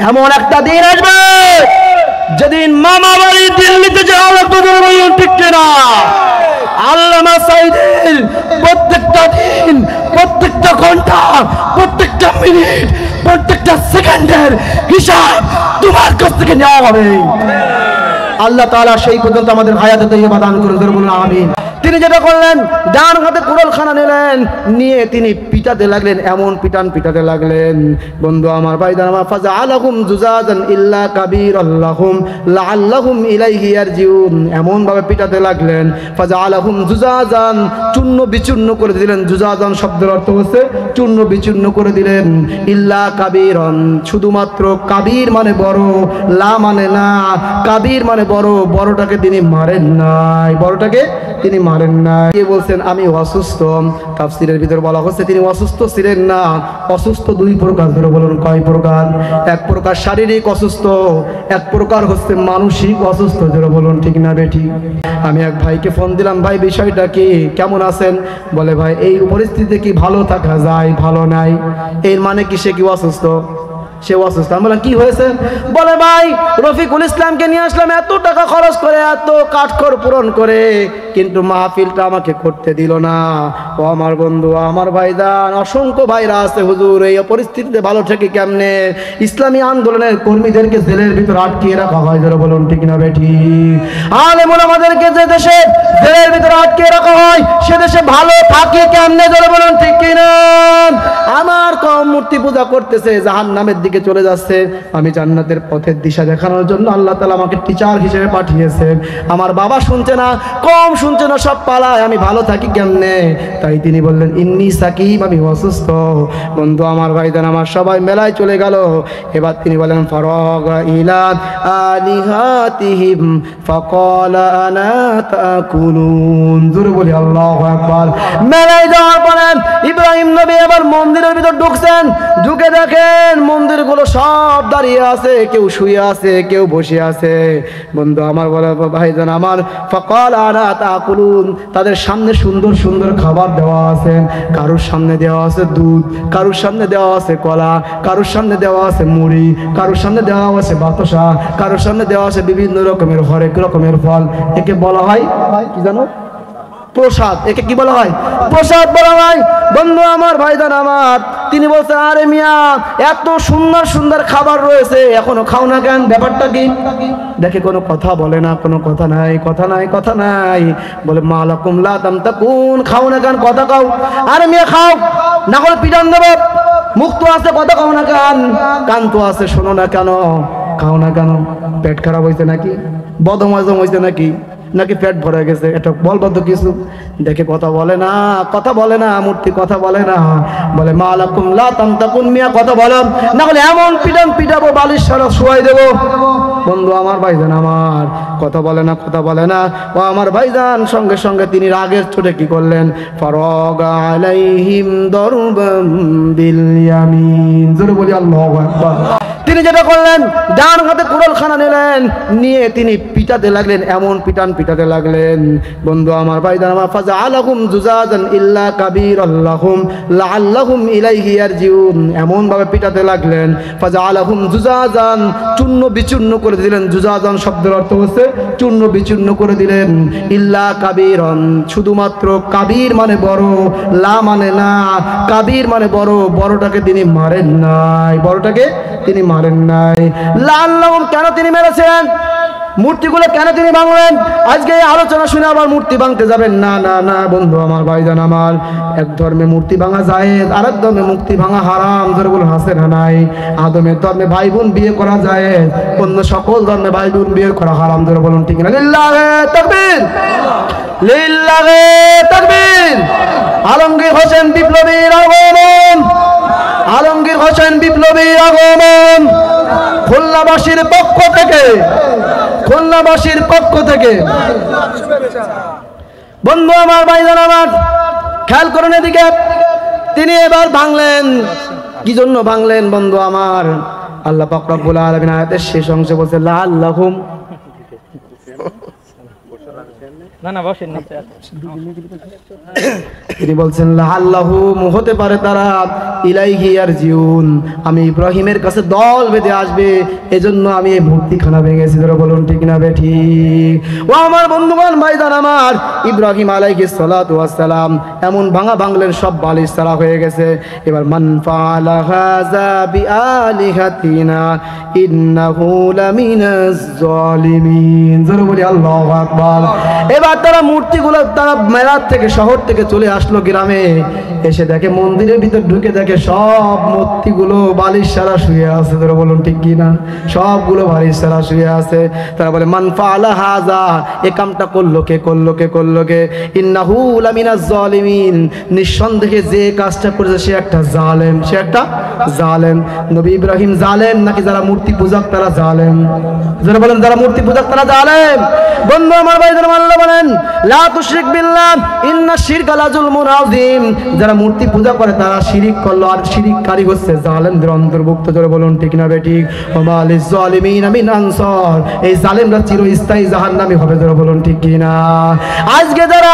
এমন একটা দিন আসবে যেদিন মামা বাড়ি দিল্লিতে যাওয়া লাগবে, ঠিক কিনা? আল্লামা সাঈদীর প্রত্যেকটা দিন, প্রত্যেকটা ঘন্টা, প্রত্যেকটা মিনিট, প্রত্যেকটা সেকেন্ডের হিসাব তোমার কাছ থেকে নেওয়া হবে। আল্লাহ তাআলা সেই পর্যন্ত আমাদের হায়াতে তাইয়্যিবা দান করুন, বলুন আমিন। তিনি যেটা করলেন, ডান হাতে কুড়ালখানা নিলেন, নিয়ে তিনি পিটাতে লাগলেন, এমন পিটাতে লাগলেন বন্ধু আমার ভাইদান আমার, ফাজআলাহুম জুজাজান ইল্লা কাবীরাল্লাহুম লাআল্লাহুম ইলাইহি ইয়ারজিউন, এমন ভাবে পিটাতে লাগলেন, ফাজআলাহুম জুজাজান, চূর্ণ বিচূর্ণ করে দিলেন। জুজাজান শব্দের অর্থ হচ্ছে চূর্ণ বিচূর্ণ করে দিলেন। ইল্লা কাবীরান, শুধুমাত্র কাবীর মানে বড়, লা মানে না, কাবীর মানে বড়, বড়টাকে তিনি মারেন নাই, বড়টাকে তিনি মারেন না। কে বলছেন আমি অসুস্থ? তাফসীরের ভিতরে বলা হচ্ছে তিনি অসুস্থ ছিলেন না। অসুস্থ দুই প্রকার, ধরে বলুন কয় প্রকার? এক প্রকার শারীরিক অসুস্থ, এক প্রকার হচ্ছে মানসিক অসুস্থ, ধরে বলুন ঠিক না বেঠিক? আমি এক ভাইকে ফোন দিলাম, ভাই বিষয়টা কি, কেমন আছেন? বলে ভাই এই পরিস্থিতিতে কি ভালো থাকা যায়? ভালো নাই। এর মানে কি সে কি অসুস্থ? সে অসুস্থ। আমি বললাম কি হয়েছে? বলে ভাই রফিকুল ইসলামকে নিয়ে আসলাম এত টাকা খরচ করে, এত কাঠখড় পূরণ করে, কিন্তু মাহফিলটা আমাকে করতে দিল না। ও আমার বন্ধু, আমার ভাইদান, অসংখ্য ভাইরা আছে হুজুর, এই পরিস্থিতিতে ভালো থেকে কেমনে? ইসলামী আন্দোলনের কর্মীদেরকে জেলের ভিতর আটকিয়ে রাখা হয়, ধরে বলুন ঠিক না বেঠি? আলেম ওলামাদেরকে যে দেশে জেলের ভিতর আটকিয়ে রাখা হয়, সে দেশে ভালো থাকে কেমনে, ধরে বলুন ঠিক কিনা? আমার কম মূর্তি পূজা করতেছে, জাহান্নামের দিকে চলে যাচ্ছে। আমি জান্নাতের পথের দিশা দেখানোর জন্য আল্লাহ তাআলা আমাকে টিচার হিসেবে পাঠিয়েছেন। আমার বাবা শুনছে না, কম শুনছে না, সব পালায়, আমি ভালো থাকি কেমনে? তাই তিনি বললেন ইন্নী সাকিম, আমি অসুস্থ। বন্ধু আমার ভাইদান আমার, সবাই মেলায় চলে গেল। এবার তিনি বলেন ফারাগা ইলা আলিহাতিহিম ফাকালা আনা তাকুলুন, জোরে বলি আল্লাহু আকবার। মেলায় যাওয়ার পরে ইব্রাহিম নবী এবার মন্দিরের ভিতর ঢুকছেন, ঢুকে দেখেন মন্দিরগুলো সব দাঁড়িয়ে আছে, কেউ শুয়ে আছে, কেউ বসে আছে। বন্ধু আমার বলে ভাইজান আমার, ফাকাল আনা তাকুলুন, তাদের সামনে সুন্দর সুন্দর খাবার দেওয়া আছে। কারোর সামনে দেওয়া আছে দুধ, কারোর সামনে দেওয়া আছে কলা, কারোর সামনে দেওয়া আছে মুড়ি, কারোর সামনে দেওয়া আছে বাতাসা, কারোর সামনে দেওয়া আছে বিভিন্ন রকমের হরেক রকমের ফল। একে বলা হয় কি জানো? প্রসাদ। একে কি বলা হয়? প্রসাদ বলা হয়। বন্ধু আমার ভাইদান আমার, তিনি বলছে আরে মিয়া এত সুন্দর সুন্দর খাবার রয়েছে, এখনো খাও না কেন? ব্যাপারটা কি? দেখে কোনো কথা বলে না, কোনো কথা নাই, কথা নাই, কথা নাই। বলে মালাকুম লা তামতাকুন, খাও না কেন? কথা খাও। আরে মিয়া খাও, না হলে পিটান দেব। মুখ তো আছে, কথা খাও না কেন? কান তো আছে, শোনো না কেন? খাও না কেন? পেট খারাপ হয়েছে নাকি? বদহজম হয়েছে নাকি? নাকি পেট ভরে গেছে? এটা বলবদ্ধ কিছু। দেখে কথা বলে না, কথা বলে না, মূর্তি কথা বলে না। বলে মালাকুম লা তামতাকুন, মিয়া কথা বলেন, না হলে এমন পিটান পিটাবো, বালিশ সারা শোয়াই দেবো। বন্ধু আমার ভাইজান আমার, কথা বলে না, কথা বলে না। ও আমার ভাইজান, সঙ্গে সঙ্গে তিনি রাগের চোটে কি করলেন? ফারাগা আলাইহিম দারবাম বিল ইয়ামিন, জোরে বলি আল্লাহু আকবার। তিনি যেটা করলেন, ডান হাতে কুড়ালখানা নিলেন, নিয়ে তিনি পিটাতে লাগলেন, এমন পিটাতে লাগলেন বন্ধু আমার ভাইদান আমার, ফাজআলাহুম জুজাজান ইল্লা কাবীরাল্লাহুম লাআল্লাহুম ইলাইহি ইয়ারজিউন, এমন ভাবে পিটাতে লাগলেন, ফাজআলাহুম জুজাজান, চূর্ণ বিচূর্ণ করে দিলেন। জুজাজান শব্দের অর্থ হচ্ছে চূর্ণ বিচূর্ণ করে দিলেন। ইল্লা কাবীরান, শুধুমাত্র কাবীর মানে বড়, লা মানে না, কাবীর মানে বড়, বড়টাকে তিনি মারেন নাই, বড়টাকে তিনি মারেন নাই। লাআল্লাহুম, কেন তিনি মেরেছেন? মূর্তিগুলো কেন তিনি ভাঙলেন? আজকে এই আলোচনা শুনে আবার মূর্তি ভাঙতে যাবেন না, না না বন্ধু আমার ভাইজান আমার, এক ধর্মে মূর্তি ভাঙা জায়েজ, আরেক ধর্মে মূর্তি ভাঙা হারাম, ধরে বলুন আছে না নাই? আদমের ধর্মে ভাই বোন বিয়ে করা জায়েজ, অন্য সকল ধর্মে ভাই বোন বিয়ে করা হারাম, ধরে বলুন ঠিক না? লিল্লাহি তাকবীর, লিল্লাহি তাকবীর। আলমগীর হোসেন বিপ্লবীর আগমন, আলমগীর হোসেন বিপ্লবীর আগমন। খুলনাবাসীর পক্ষ থেকে, খুলনাবাসীর পক্ষ থেকে বন্ধু আমার ভাইজান আমার, খেয়াল করুন এদিকে। তিনি এবার ভাঙলেন, কি জন্য ভাঙলেন বন্ধু আমার? আল্লাহ পাক রব্বুল আলামিন আয়াতের শেষ অংশে বলছে লাআল্লাহুম, না না বসেন না। তিনি বলছেন লাআল্লাহু হতে পারে তারা ইলাইহি ইয়ারজিউন, আমি ইব্রাহিমের কাছে দল বেঁধে আসবে, এজন্য আমি এই মূর্তিখানা ভেঙেছি। ধরে বলুন ঠিক না বেঠিক? ও আমার বন্ধুগণ, ভাইজান আমার, ইব্রাহিম আলাইহিস সালাতু ওয়াস সালাম এমন ভাঙা ভাঙলেন, সব বালিশ ছাড়া হয়ে গেছে। এবার মান ফাআলা হাযা বিআলিহাতিনা ইন্নাহু লামিনাজ জালিমিন। জোরে বলি আল্লাহু আকবার। এবার তারা মূর্তিগুলো তারা মেরাত থেকে শহর থেকে চলে আসলো গ্রামে, এসে দেখে মন্দিরের ভিতর ঢুকে দেখে সব মূর্তিগুলো বালিশ ছাড়া শুয়ে আছে। ধরে বলুন ঠিক কি না? সবগুলো বালিশ ছাড়া শুয়ে আছে। তারা বলে মান ফাআলা হাযা, এই কামটা করলো কে, করলো কে, করলো কে? ইন্নাহু লামিনাজ জালিমিন, নিঃসন্দেহে যে কাজটা করেছে সে একটা জালেম, সে একটা জালেম। নবী ইব্রাহিম জালেম নাকি যারা মূর্তি পূজক তারা জালেম? যারা বলেন যারা মূর্তি পূজক তারা জালেম। বন্ধু আমার ভাইদের আল্লাহ বলেন লা তুশরিক বিল্লাহ ইন্না শিরকা লাযুলমুন আযীম, যারা মূর্তি পূজা করে তারা শিরিক করলো, আর শিরিককারী হচ্ছে জালেমদের অন্তর্ভুক্ত। যারা বলুন ঠিক না বেঠিক? ওয়া মা লিজ জালিমিনা মিন আনসার, এই জালেমরা চিরস্থায়ী জাহান্নামী হবে। যারা বলুন ঠিক কি না? আজকে যারা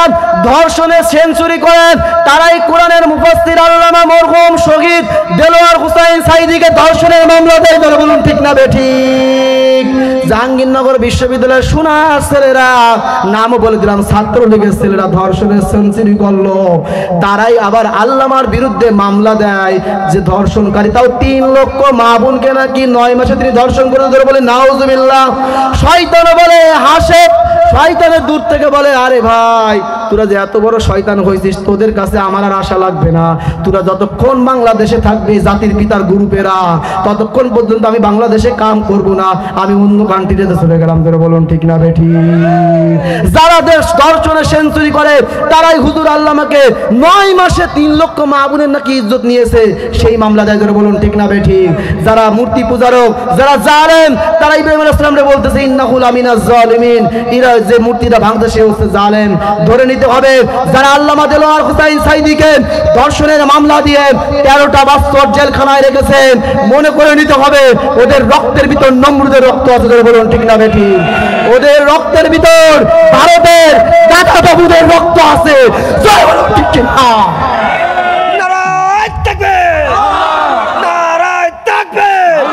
ধর্ষণে সেঞ্চুরি করেন তারাই কোরআনের মুফাসসির আল্লামা মরহুম শহীদ দেলোয়ার হোসেন সাইদিকে ধর্ষণের মামলা দেয়। যারা বলুন ঠিক না বেঠিক? জাহাঙ্গীরনগর বিশ্ববিদ্যালয়ের সোনার ছেলেরা, নামও বলে দিলাম, ছাত্রলীগের ছেলেরা ধর্ষণের সেঞ্চুরি করলো, তারাই আবার আল্লামার বিরুদ্ধে মামলা দেয় যে ধর্ষণকারী, তাও 3 লক্ষ মা বোনকে নাকি 9 মাসে তিনি ধর্ষণ করে। ধরে বলে নাউজুবিল্লাহ। শয়তান বলে হাসে, শয়তানের দূর থেকে বলে আরে ভাই তোরা যে এত বড় শয়তান হয়েছিস, তোদের কাছে আমার আর আশা লাগবে না। তোরা যতক্ষণ বাংলাদেশে থাকবি জাতির পিতার গ্রুপেরা, ততক্ষণ পর্যন্ত আমি বাংলাদেশে কাম করব না, আমি অন্য কান্ট্রিতে চলে গেলাম। ধরে বলুন ঠিক না বেঠিক? যারা দেশ ধর্ষণে সেঞ্চুরি করে তারাই হুজুর আল্লামাকে 9 মাসে 3 লক্ষ মা বোনের নাকি ইজ্জত নিয়েছে, সেই মামলা দেয়। ধরে বলুন ঠিক না বেঠিক? যারা মূর্তি পূজারক, যারা জালেম, তারা ইব্রাহিম আলাইহিস সালামকে বলতেছে ইন্নাহু লামিনাজ জালিমিন, এরা যে মূর্তিটা ভাঙতে সে হচ্ছে জালেম। ধরে নিতে হবে যারা আল্লামা দেলোয়ার হোসেন সাইদিকে ধর্ষণের মামলা দিয়ে 13টা বছর জেলখানায় রেখেছেন, মনে করে নিতে হবে ওদের রক্তের ভিতর নমরুদের রক্ত আছে। ধরে বলুন ঠিক না বেঠিক? ওদের রক্তের ভিতর ভারতের দাদা বাবুদের রক্ত আছে। জয় বলুন ঠিক কি না? নারায়ে তাকবীর, নারায়ে তাকবীর,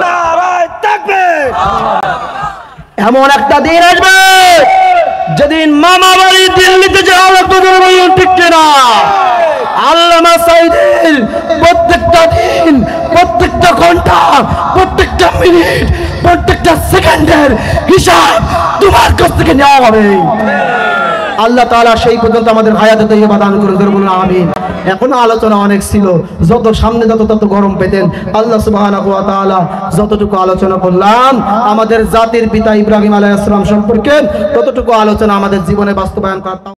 নারায়ে তাকবীর। এমন একটা দিন আসবে যেদিন মামা বাড়ি দিল্লিতে যাওয়া লাগবে। বলুন ঠিক কিনা? আল্লামা সাইদের প্রত্যেকটা দিন, প্রত্যেকটা ঘন্টা, প্রত্যেকটা মিনিট, প্রত্যেকটা সেকেন্ডের হিসাব তোমার কাছ থেকে নেওয়া হবে। আল্লাহ তাআলা সেই পর্যন্ত আমাদের হায়াতে তৈয়বা দান করুন। বলুন আমিন। এখনো আলোচনা অনেক ছিল, যত সামনে যত তত গরম পেতেন। আল্লাহ সুবহানাহু ওয়া তাআলা যতটুকু আলোচনা করলাম আমাদের জাতির পিতা ইব্রাহিম আলাইহিস সালাম সম্পর্কে, ততটুকু আলোচনা আমাদের জীবনে বাস্তবায়ন করা।